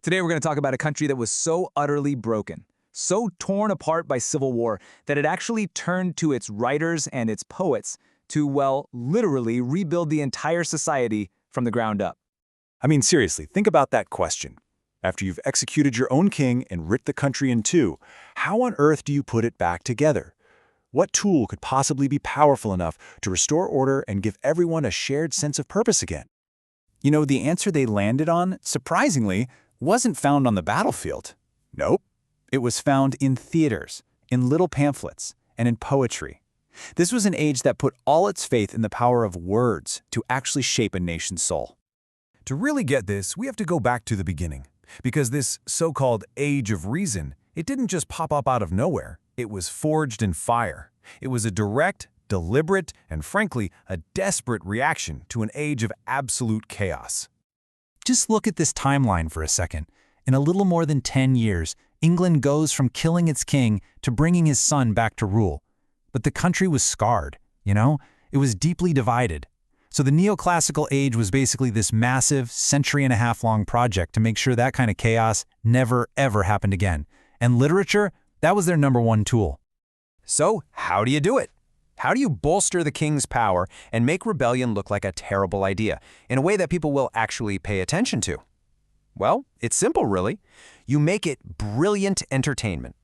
Today we're going to talk about a country that was so utterly broken, so torn apart by civil war, that it actually turned to its writers and its poets to, well, literally rebuild the entire society from the ground up. I mean, seriously, think about that question. After you've executed your own king and ripped the country in two, how on earth do you put it back together? What tool could possibly be powerful enough to restore order and give everyone a shared sense of purpose again? You know, the answer they landed on, surprisingly, wasn't found on the battlefield. Nope. It was found in theaters, in little pamphlets, and in poetry. This was an age that put all its faith in the power of words to actually shape a nation's soul. To really get this, we have to go back to the beginning, because this so-called Age of Reason, it didn't just pop up out of nowhere. It was forged in fire. It was a direct, deliberate, and frankly, a desperate reaction to an age of absolute chaos. Just look at this timeline for a second. In a little more than 10 years, England goes from killing its king to bringing his son back to rule. But the country was scarred, It was deeply divided. So the neoclassical age was basically this massive, century-and-a-half-long project to make sure that kind of chaos never, ever happened again. And literature, that was their number one tool. So, how do you do it? How do you bolster the king's power and make rebellion look like a terrible idea in a way that people will actually pay attention to? Well, it's simple, really. You make it brilliant entertainment.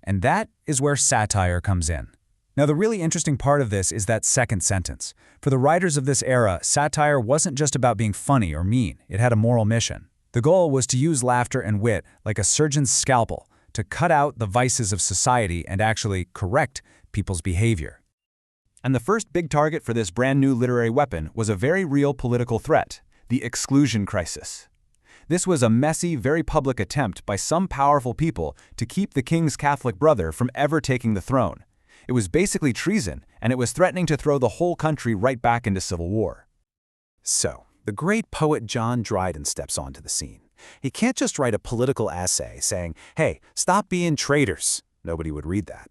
And that is where satire comes in. Now, the really interesting part of this is that second sentence. For the writers of this era, satire wasn't just about being funny or mean. It had a moral mission. The goal was to use laughter and wit like a surgeon's scalpel to cut out the vices of society and actually correct people's behavior. And the first big target for this brand new literary weapon was a very real political threat, the exclusion crisis. This was a messy, very public attempt by some powerful people to keep the king's Catholic brother from ever taking the throne. It was basically treason, and it was threatening to throw the whole country right back into civil war. So, the great poet John Dryden steps onto the scene. He can't just write a political essay saying, "Hey, stop being traitors." Nobody would read that.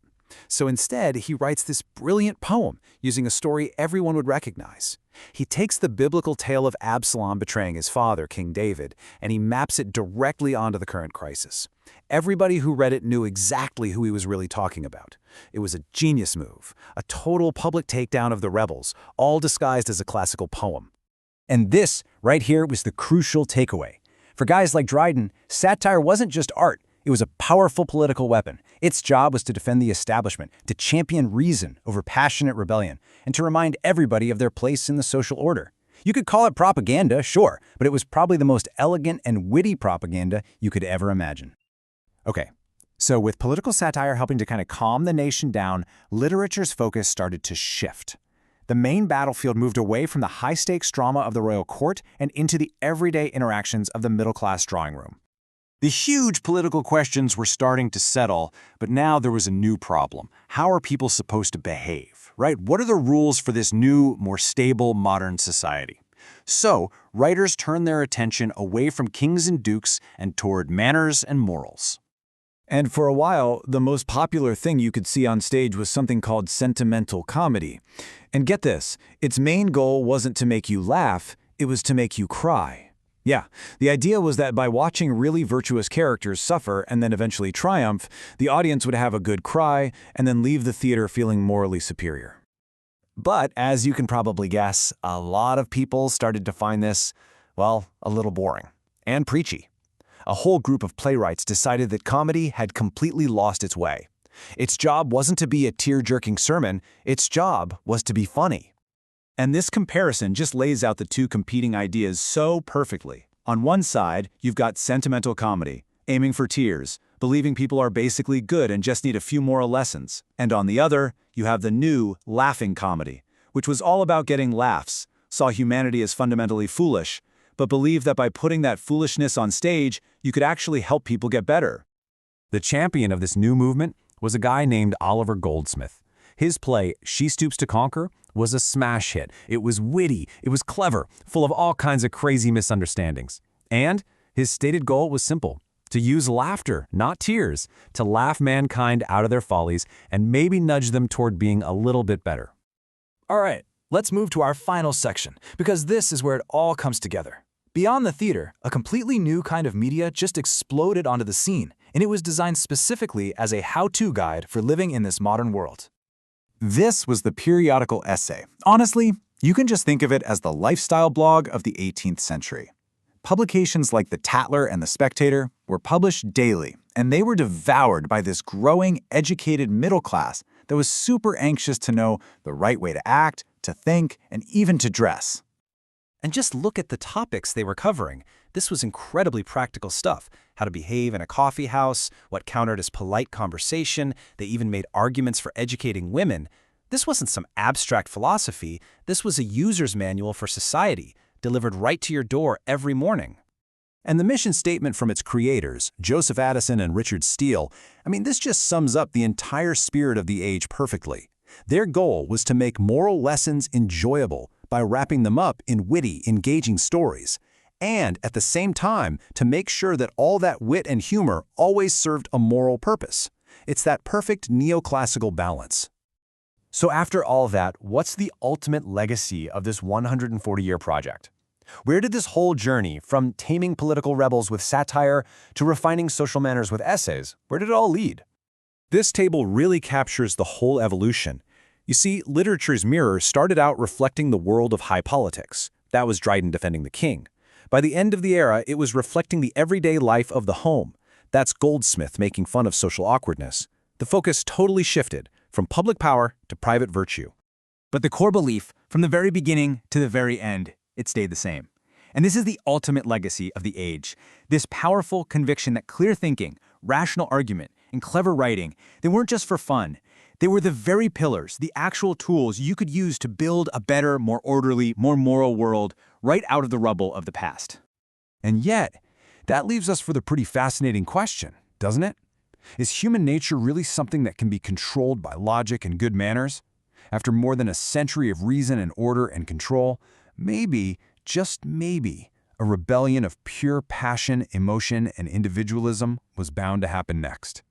So instead, he writes this brilliant poem using a story everyone would recognize. He takes the biblical tale of Absalom betraying his father, King David, and he maps it directly onto the current crisis. Everybody who read it knew exactly who he was really talking about. It was a genius move, a total public takedown of the rebels, all disguised as a classical poem. And this, right here, was the crucial takeaway. For guys like Dryden, satire wasn't just art. It was a powerful political weapon. Its job was to defend the establishment, to champion reason over passionate rebellion, and to remind everybody of their place in the social order. You could call it propaganda, sure, but it was probably the most elegant and witty propaganda you could ever imagine. Okay, so with political satire helping to kind of calm the nation down, literature's focus started to shift. The main battlefield moved away from the high-stakes drama of the royal court and into the everyday interactions of the middle-class drawing room. The huge political questions were starting to settle, but now there was a new problem. How are people supposed to behave, right? What are the rules for this new, more stable, modern society? So, writers turned their attention away from kings and dukes and toward manners and morals. And for a while, the most popular thing you could see on stage was something called sentimental comedy. And get this, its main goal wasn't to make you laugh, it was to make you cry. Yeah, the idea was that by watching really virtuous characters suffer and then eventually triumph, the audience would have a good cry and then leave the theater feeling morally superior. But as you can probably guess, a lot of people started to find this, well, a little boring and preachy. A whole group of playwrights decided that comedy had completely lost its way. Its job wasn't to be a tear-jerking sermon, its job was to be funny. And this comparison just lays out the two competing ideas so perfectly. On one side, you've got sentimental comedy, aiming for tears, believing people are basically good and just need a few moral lessons. And on the other, you have the new, laughing comedy, which was all about getting laughs, saw humanity as fundamentally foolish, but believed that by putting that foolishness on stage, you could actually help people get better. The champion of this new movement was a guy named Oliver Goldsmith. His play, She Stoops to Conquer, was a smash hit. It was witty, it was clever, full of all kinds of crazy misunderstandings. And his stated goal was simple: to use laughter, not tears, to laugh mankind out of their follies and maybe nudge them toward being a little bit better. All right, let's move to our final section, because this is where it all comes together. Beyond the theater, a completely new kind of media just exploded onto the scene, and it was designed specifically as a how-to guide for living in this modern world. This was the periodical essay. Honestly, you can just think of it as the lifestyle blog of the 18th century. Publications like The Tatler and The Spectator were published daily, and they were devoured by this growing, educated middle class that was super anxious to know the right way to act, to think, and even to dress. And just look at the topics they were covering. This was incredibly practical stuff. How to behave in a coffee house, what counted as polite conversation. They even made arguments for educating women. This wasn't some abstract philosophy. This was a user's manual for society, delivered right to your door every morning. And the mission statement from its creators, Joseph Addison and Richard Steele, this just sums up the entire spirit of the age perfectly. Their goal was to make moral lessons enjoyable by wrapping them up in witty, engaging stories, and at the same time to make sure that all that wit and humor always served a moral purpose. It's that perfect neoclassical balance. So after all that, what's the ultimate legacy of this 140-year project? Where did this whole journey, from taming political rebels with satire to refining social manners with essays, where did it all lead? This table really captures the whole evolution. You see, literature's mirror started out reflecting the world of high politics. That was Dryden defending the king. By the end of the era, it was reflecting the everyday life of the home. That's Goldsmith making fun of social awkwardness. The focus totally shifted from public power to private virtue. But the core belief, from the very beginning to the very end, it stayed the same. And this is the ultimate legacy of the age. This powerful conviction that clear thinking, rational argument, and clever writing, they weren't just for fun. They were the very pillars, the actual tools you could use to build a better, more orderly, more moral world right out of the rubble of the past. And yet, that leaves us with a pretty fascinating question, doesn't it? Is human nature really something that can be controlled by logic and good manners? After more than a century of reason and order and control, maybe, just maybe, a rebellion of pure passion, emotion, and individualism was bound to happen next.